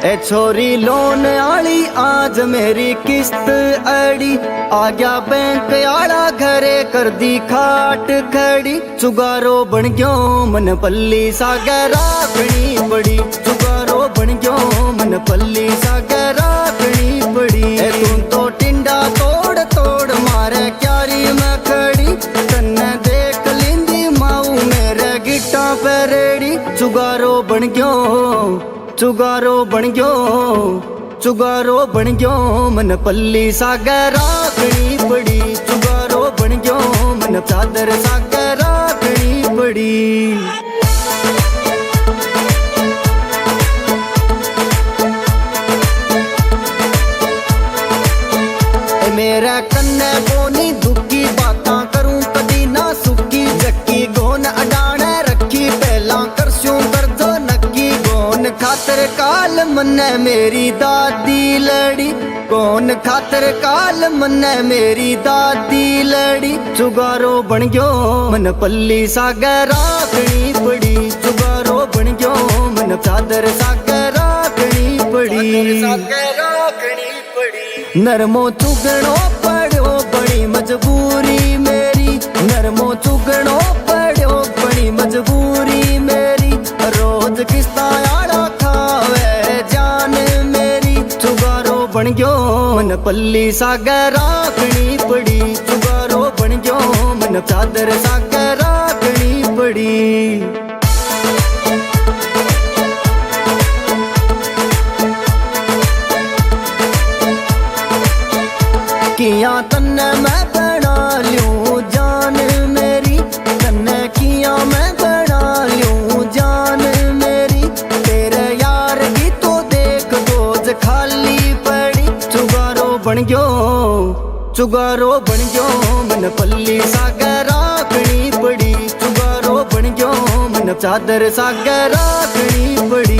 ए छोरी लोन आली आज मेरी किस्त अड़ी, आ गया बैंक आला घरे कर दी खाट खड़ी। चुगारो बन गयो मन पल्ली सागे राखनी पड़ी, चुगारो बन गयो मन पल्ली सागे राखनी पड़ी। ए तू तो टिंडा तोड़ तोड़ मारे क्यारी में खड़ी, तन्ने देख लिंदी माऊ मेरे गिट्टा पे रेड़ी। चुगारो बन गयो, चुगारो बन गयो, चुगारो बन गयो मन पल्ली सागे राखनी पड़ी। चुगारो बन गयो मन चादर सागे राखनी पड़ी। मेरा कन्ने बोनी दुखी बातां करूं कदी ना सुखी, जक्की गोन अडाने रखी पहला करस्यूं दर्द नक्की। गोन खातर काल मन्ने मेरी दादी लड़ी, कौन खातर काल मन्ने मेरी दादी लड़ी। चुगारो बन गयो मन पल्ली सागे राखनी पड़ी, चुगारो बन गयो मन चादर सागे राखनी पड़ी। नरमो चुगणो पड़ो बड़ी मजबूरी मेरी, नरमो चुगणो पड़ो बड़ी मजबूरी मेरी। रोज किस्ता आड़ा खावे जान मेरी। चुगारो बन गयो मन पल्ली सागे राखनी पड़ी, चुगारो बन गयो मन चादर सागे राखनी पड़ी। किया तन्ने मैं बना लूं जान मेरी, तन्ने किया मैं बना लूं जान मेरी। तेरे यार की तो देख गोज खाली पड़ी। चुगारो बन गयो, चुगारो बन गयो मन पल्ली सागे राखनी पड़ी। चुगारो बन गयो मन चादर सागे राखनी पड़ी।